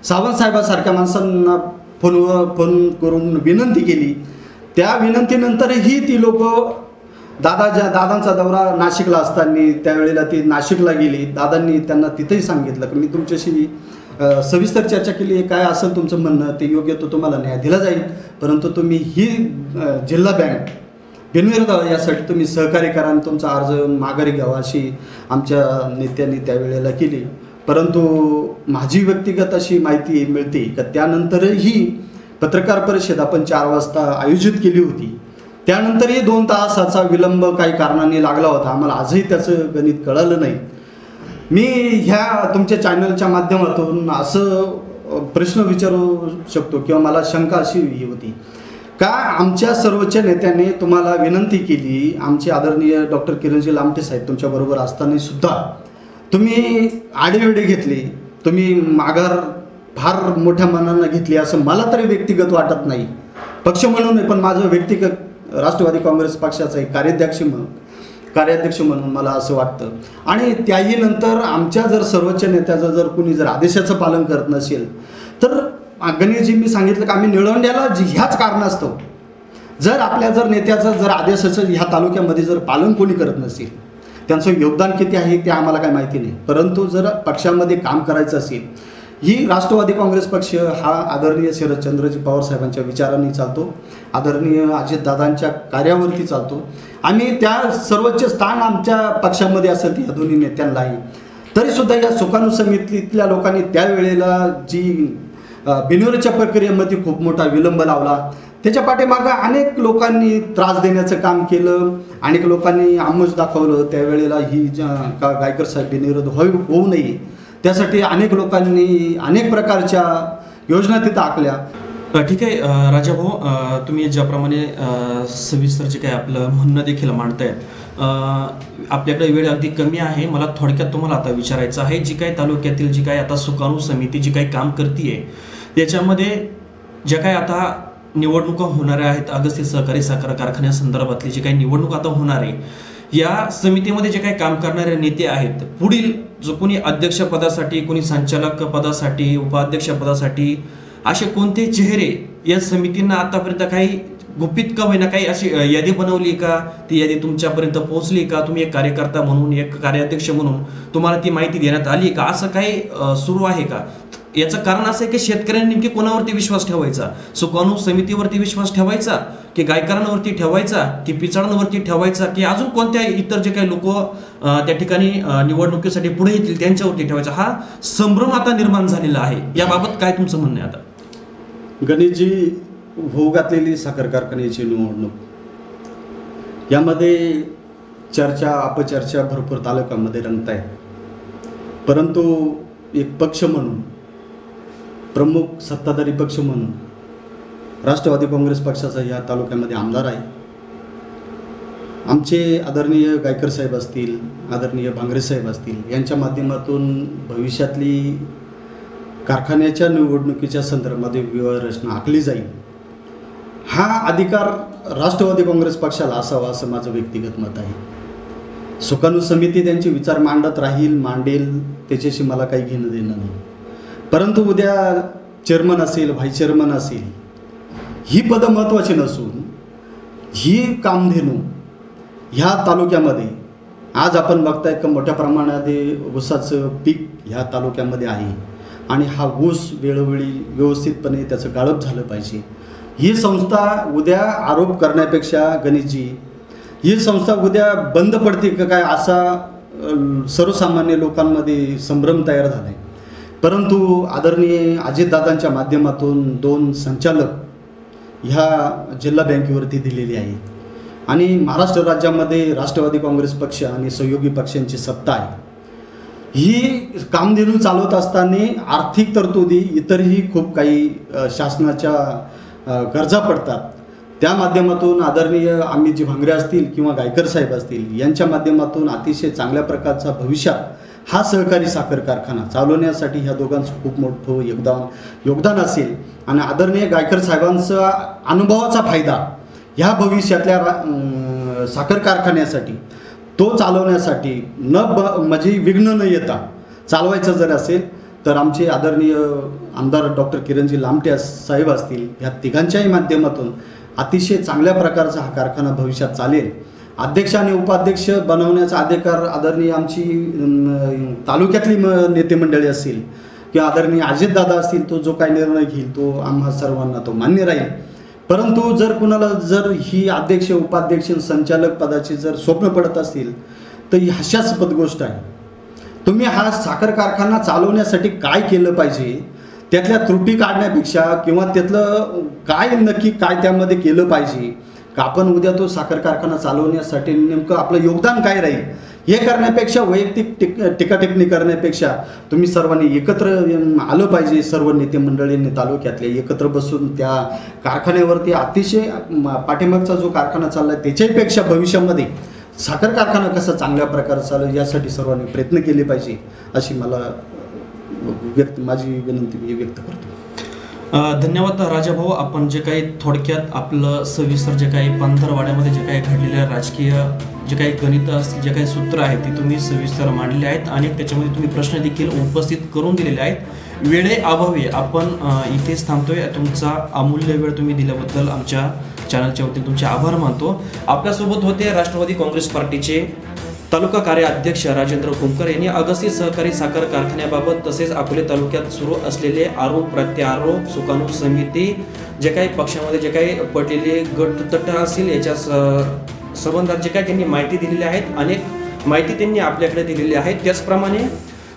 Speaker 2: सावंत साहेबांसारख्या माणसांना फोन करून विनंती केली. त्या विनंतीनंतरही ती लोक दादांचा दौरा नाशिकला असताना त्यावेळेला ती नाशिकला गेली. दादांनी त्यांना तिथेही सांगितलं की मी तुमच्याशी सविस्तर चर्चा केली आहे, काय असेल तुमचं म्हणणं ते योग्य तो तुम्हाला न्याय दिला जाईल, परंतु तुम्ही ही जिल्हा बँक बिनविरोध यासाठी तुम्ही सहकार्य करा आणि तुमचा अर्ज माघारी घ्यावा अशी आमच्या नेत्यांनी त्यावेळेला केली. परंतु माझी व्यक्तिगत अशी माहिती मिळते की त्यानंतरही पत्रकार परिषद आपण 4 वाजता आयोजित केली होती, त्यानंतरही 2 तासाचा विलंब काही कारणाने लागला होता. आम्हाला आजही त्याचं गणित कळालं नाही. मी ह्या तुमच्या चॅनलच्या माध्यमातून असं प्रश्न विचारू शकतो किंवा मला शंका अशी होती का आमच्या सर्वोच्च नेत्याने तुम्हाला विनंती केली, आमचे आदरणीय डॉक्टर किरणजी लामटे साहेब तुमच्याबरोबर असताना सुद्धा तुम्ही आडेवेडे घेतले, तुम्ही माघार फार मोठ्या मनानं घेतली असं मला तरी व्यक्तिगत वाटत नाही, पक्ष म्हणून नाही, पण माझं व्यक्तिगत राष्ट्रवादी काँग्रेस पक्षाचा एक कार्याध्यक्ष म्हणून मला असं वाटतं. आणि त्याही नंतर आमच्या जर सर्वोच्च नेत्याचं जर कुणी जर आदेशाचं पालन करत नसेल तर गणेशजी मी सांगितलं की आम्ही निळवंड्याला ह्याच कारणास्तव जर नेत्याचं जर आदेशाचं ह्या तालुक्यामध्ये जर पालन कोणी करत नसेल, त्यांचं योगदान किती आहे ते आम्हाला काही माहिती नाही, परंतु जर पक्षामध्ये काम करायचं असेल, ही राष्ट्रवादी काँग्रेस पक्ष हा आदरणीय शरदचंद्रजी पवार साहेबांच्या विचारांनी चालतो, आदरणीय अजितदादांच्या कार्यावरती चालतो. आम्ही त्या सर्वोच्च स्थान आमच्या पक्षामध्ये असेल या दोन्ही नेत्यांनाही, तरीसुद्धा या सुकाणू समितीतल्या लोकांनी त्यावेळेला जी बिनविरोधच्या प्रक्रियेमध्ये खूप मोठा विलंब लावला, त्याच्या पाठीमागं अनेक लोकांनी त्रास देण्याचं काम केलं, अनेक लोकांनी आमुष दाखवलं. त्यावेळेला ही गायकर साहेब बिनविरोध होऊ नये त्यासाठी अनेक लोकांनी अनेक प्रकारच्या योजना तिथं आखल्या.
Speaker 1: ठीक आहे राजाभाऊ, तुम्ही ज्याप्रमाणे सविस्तर जे काय आपलं म्हणणं देखील मांडताय, आपल्याकडे वेळ अगदी कमी आहे. मला थोडक्यात तुम्हाला आता विचारायचं आहे, जी काय तालुक्यातील जी काय आता सुकाणू समिती जी काही काम करते त्याच्यामध्ये ज्या काय आता निवडणुका होणाऱ्या आहेत, अगस्ती सहकारी साखर कारखान्यासंदर्भातली जी काही निवडणूक आता होणार आहे, या समितीमध्ये जे काही काम करणारे नेते आहेत, पुढील जो कोणी अध्यक्षपदासाठी, कोणी संचालक पदासाठी, उपाध्यक्ष पदासाठी असे कोणते चेहरे या समितींना आतापर्यंत काही गुपित का होईना काही अशी यादी बनवली का, ती यादी तुमच्यापर्यंत पोहोचली का, तुम्ही एक कार्यकर्ता म्हणून एक कार्याध्यक्ष म्हणून तुम्हाला ती माहिती देण्यात आली का, असं काही सुरू आहे का? याचं कारण असं आहे की शेतकऱ्यांनी नेमकी कोणावरती विश्वास ठेवायचा? सुकाणू समितीवरती विश्वास ठेवायचा की गायकरांवरती ठेवायचा की पिचाळांवरती ठेवायचा की अजून कोणत्या इतर जे काही लोक त्या ठिकाणी निवडणुकीसाठी पुढे येतील त्यांच्यावरती ठेवायचा? हा संभ्रम आता निर्माण झालेला आहे. याबाबत काय तुमचं म्हणणं आहे? आता
Speaker 2: गणेशजी, होऊ घातलेली साखर कारखान्याची निवडणूक यामध्ये चर्चा अपचर्चा भरपूर तालुक्यामध्ये रंगत आहेत. परंतु एक पक्ष म्हणून, प्रमुख सत्ताधारी पक्ष म्हणून राष्ट्रवादी काँग्रेस पक्षाचा या तालुक्यामध्ये आमदार आहे. आमचे आदरणीय गायकर साहेब असतील, आदरणीय भांगरे साहेब असतील, यांच्या माध्यमातून भविष्यातली कारखान्याच्या निवडणुकीच्या संदर्भामध्ये व्यूहरचना आखली जाईल. हा अधिकार राष्ट्रवादी काँग्रेस पक्षाला असावा असं माझं व्यक्तिगत मत आहे. सुकाणू समिती त्यांचे विचार मांडत राहील, मांडेल, त्याच्याशी मला काही घेणं देणं नाही. परंतु उद्या चेअरमन असेल, व्हाईस चेअरमन असेल, ही पदं महत्त्वाची नसून ही कामधेनू ह्या तालुक्यामध्ये आज आपण बघतायत का मोठ्या प्रमाणात ऊसाचं पीक ह्या तालुक्यामध्ये आहे आणि हा ऊस वेळोवेळी व्यवस्थितपणे त्याचं गाळप झालं पाहिजे. ही संस्था उद्या आरोप करण्यापेक्षा गणेशजी, ही संस्था उद्या बंद पडते का काय असा सर्वसामान्य लोकांमध्ये संभ्रम तयार झाला आहे. परंतु आदरणीय अजितदादांच्या माध्यमातून 2 संचालक ह्या जिल्हा बँकेवरती दिलेले आहेत आणि महाराष्ट्र राज्यामध्ये राष्ट्रवादी काँग्रेस पक्ष आणि सहयोगी पक्षांची सत्ता आहे. ही कामधेनू चालवत असताना आर्थिक तरतुदी इतरही खूप काही शासनाच्या गरजा पडतात. त्या माध्यमातून आदरणीय अमितजी भांगरे असतील किंवा गायकर साहेब असतील यांच्या माध्यमातून अतिशय चांगल्या प्रकारचा भविष्यात हा सहकारी साखर कारखाना चालवण्यासाठी ह्या दोघांचं खूप मोठं योगदान असेल आणि आदरणीय गायकर साहेबांचा अनुभवाचा फायदा ह्या भविष्यातल्या साखर कारखान्यासाठी तो चालवण्यासाठी म्हणजे विघ्न न येता चालवायचं जर असेल तर आमचे आदरणीय आमदार डॉक्टर किरणजी लामटे साहेब असतील, ह्या तिघांच्याही माध्यमातून अतिशय चांगल्या प्रकारचा हा कारखाना भविष्यात चालेल. अध्यक्ष आणि उपाध्यक्ष बनवण्याचा अधिकार आदरणीय आमची तालुक्यातली नेते मंडळी असतील किंवा आदरणीय अजितदादा असतील, तो जो काही निर्णय घेईल तो आम्हा सर्वांना तो मान्य राहील. परंतु जर कुणाला जर ही अध्यक्ष उपाध्यक्ष संचालक पदाची जर स्वप्न पडत असतील तर ही हास्यास्पद गोष्ट आहे. तुम्ही हा साखर कारखाना चालवण्यासाठी काय केलं पाहिजे, त्यातल्या त्रुटी काढण्यापेक्षा किंवा त्यातलं काय नक्की काय त्यामध्ये केलं पाहिजे का आपण उद्या तो साखर कारखाना चालवण्यासाठी नेमकं आपलं योगदान काय राहील हे करण्यापेक्षा, वैयक्तिक टीकाटिप्पणी करण्यापेक्षा तुम्ही सर्वांनी एकत्र आलं पाहिजे. सर्व नेते मंडळींनी तालुक्यातले एकत्र बसून त्या कारखान्यावरती अतिशय पाठीमागचा जो कारखाना चालला आहे त्याच्यापेक्षा भविष्यामध्ये साखर कारखाना कसा चांगल्या प्रकारे चालेल यासाठी सर्वांनी प्रयत्न केले पाहिजे अशी मला माझी विनंती मी व्यक्त करतो.
Speaker 1: धन्यवाद राजाभाऊ. आपण जे काही थोडक्यात आपलं सविस्तर जे काही पंधरवाड्यामध्ये जे काही घडलेलं राजकीय जे काही गणित असतील, जे काही सूत्र आहेत ती तुम्ही सविस्तर मांडले आहेत आणि त्याच्यामध्ये तुम्ही प्रश्न देखील उपस्थित करून दिलेले आहेत. वेळेअभावी आपण इथेच थांबतोय. तुमचा अमूल्य वेळ तुम्ही दिल्याबद्दल आमच्या चॅनलच्या वतीने तुमचे आभार मानतो. आपल्यासोबत होते राष्ट्रवादी काँग्रेस पार्टीचे तालुका कार्याध्यक्ष राजेंद्र कुमकर यांनी अगस्ती सहकारी साखर कारखान्याबाबत तसेच अकोले तालुक्यात सुरू असलेले आरोप प्रत्यारोप, सुकाणू समिती, जे काही पक्षामध्ये जे काही पडलेले गटतट असतील याच्या संबंधात जे काही त्यांनी माहिती दिलेली आहेत, अनेक माहिती त्यांनी आपल्याकडे दिलेली आहे. त्याचप्रमाणे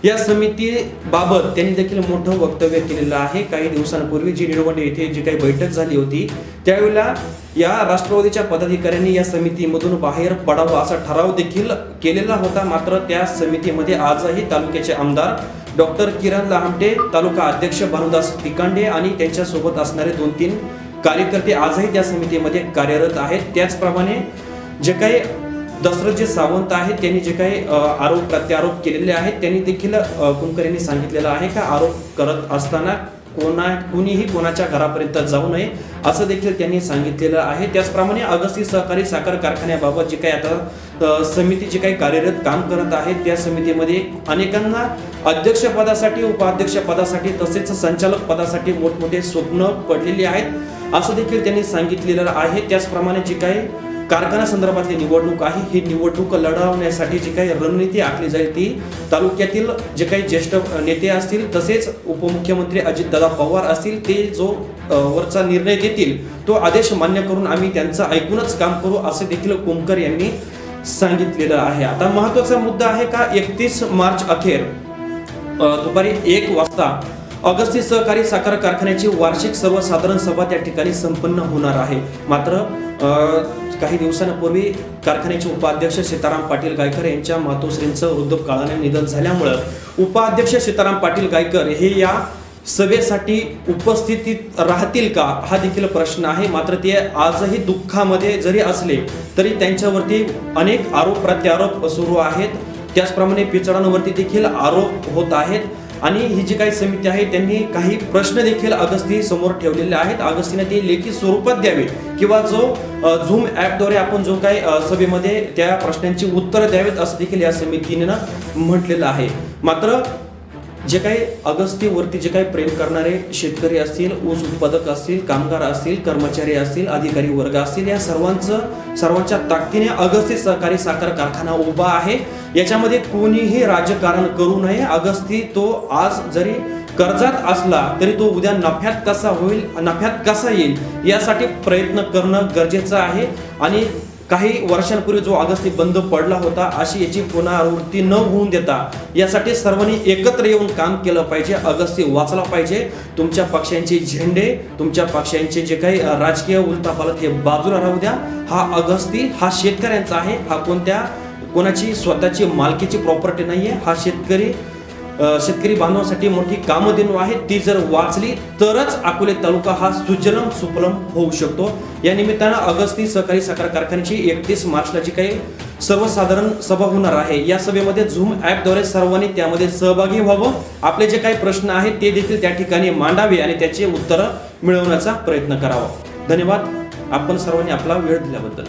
Speaker 1: या समितीबाबत त्यांनी देखील मोठं वक्तव्य केलेलं आहे. काही दिवसांपूर्वी जी निळवंडे येथे जी काही बैठक झाली होती त्यावेळेला या राष्ट्रवादीच्या पदाधिकाऱ्यांनी या समितीमधून बाहेर पडावं असा ठराव देखील केलेला होता. मात्र त्या समितीमध्ये आजही तालुक्याचे आमदार डॉक्टर किरण लामटे, तालुका अध्यक्ष भानुदास पिकांडे आणि त्यांच्यासोबत असणारे 2-3 कार्यकर्ते आजही त्या समितीमध्ये कार्यरत आहेत. त्याचप्रमाणे जे काही दशरथजी सावंत आहेत त्यांनी जे काही आरोप प्रत्यारोप केलेले आहेत त्यांनी देखील कुमकर यांनी सांगितलेलं आहे का आरोप करत असताना कुणीही कोणाच्या घरापर्यंत जाऊ नये असं देखील त्यांनी सांगितलेलं आहे। त्याचप्रमाणे अगस्ती सहकारी साखर कारखान्याबाबत जे काही आता समिती जे काही कार्यरत काम करत आहे त्या समितीमध्ये अनेकांना अध्यक्षपदासाठी, उपाध्यक्षपदासाठी तसेच संचालक पदासाठी मोठमोठे स्वप्न पडलेली आहेत असं देखील त्यांनी सांगितलेलं आहे। त्याचप्रमाणे जे काही कारखाना संदर्भातली निवडणूक आहे ही निवडणूक लढवण्यासाठी जी काही रणनीती आखली जाईल ती तालुक्यातील जे काही ज्येष्ठ नेते असतील तसेच उपमुख्यमंत्री अजितदादा पवार असतील ते जो वरचा निर्णय देतील तो आदेश मान्य करून आम्ही त्यांचं ऐकूनच काम करू असे देखील कुमकर यांनी सांगितलेलं आहे। आता महत्त्वाचा मुद्दा आहे का 31 मार्च अखेर दुपारी 1 वाजता अगस्ती सहकारी साखर कारखान्याची वार्षिक सर्वसाधारण सभा त्या ठिकाणी संपन्न होणार आहे। मात्र काही दिवसांपूर्वी कारखान्याचे उपाध्यक्ष सीताराम पाटील गायकर यांच्या मातोश्रींचं वृद्धापकाळाने निधन झाल्यामुळे उपाध्यक्ष सीताराम पाटील गायकर हे या सभेसाठी उपस्थित राहतील का हा देखील प्रश्न आहे। मात्र ते आजही दुःखामध्ये जरी असले तरी त्यांच्यावरती अनेक आरोप प्रत्यारोप सुरू आहेत। त्याचप्रमाणे पिचडांवरती देखील आरोप होत आहेत आणि ही जी काही समिती आहे त्यांनी काही प्रश्न देखील अगस्ती समोर ठेवलेले आहेत। अगस्तीने ते लेखी स्वरूपात द्यावे किंवा जो झूम ॲपद्वारे आपण जो काही सभेमध्ये त्या प्रश्नांची उत्तरं द्यावेत असं देखील या समितीने म्हटलेलं आहे। मात्र जे काही अगस्तीवरती जे काही प्रेम करणारे शेतकरी असतील, ऊस उत्पादक असतील, कामगार असतील, कर्मचारी असतील, अधिकारी वर्ग असतील या सर्वांच्या ताकदीने अगस्ती सहकारी साखर कारखाना उभा आहे। याच्यामध्ये कोणीही राजकारण करू नये। अगस्ती तो आज जरी कर्जात असला तरी तो उद्या नफ्यात कसा होईल, नफ्यात कसा येईल यासाठी प्रयत्न करणं गरजेचं आहे। आणि काही वर्षांपूर्वी जो अगस्ती बंद पडला होता अशी याची पुनरावृत्ती न होऊन देता यासाठी सर्वांनी एकत्र येऊन काम केलं पाहिजे। अगस्ती वाचला पाहिजे। तुमच्या पक्षांचे झेंडे, तुमच्या पक्षांचे जे काही राजकीय उलथापालथ हे बाजूला राहू द्या। हा अगस्ती हा शेतकऱ्यांचा आहे, हा कोणाची स्वतःची मालकीची प्रॉपर्टी नाहीये। हा शेतकरी बांधवांसाठी मोठी कामं देणू आहे। ती जर वाचली तरच अकोले तालुका हा सुजलम सुफलम होऊ शकतो। या निमित्तानं अगस्ती सहकारी साखर कारखान्याची 31 मार्चला जी काही सर्वसाधारण सभा होणार आहे या सभेमध्ये झूम ॲपद्वारे सर्वांनी त्यामध्ये सहभागी व्हावं। आपले जे काही प्रश्न आहेत ते देखील त्या ठिकाणी मांडावे आणि त्याचे उत्तरं मिळवण्याचा प्रयत्न करावा। धन्यवाद आपण सर्वांनी आपला वेळ दिल्याबद्दल।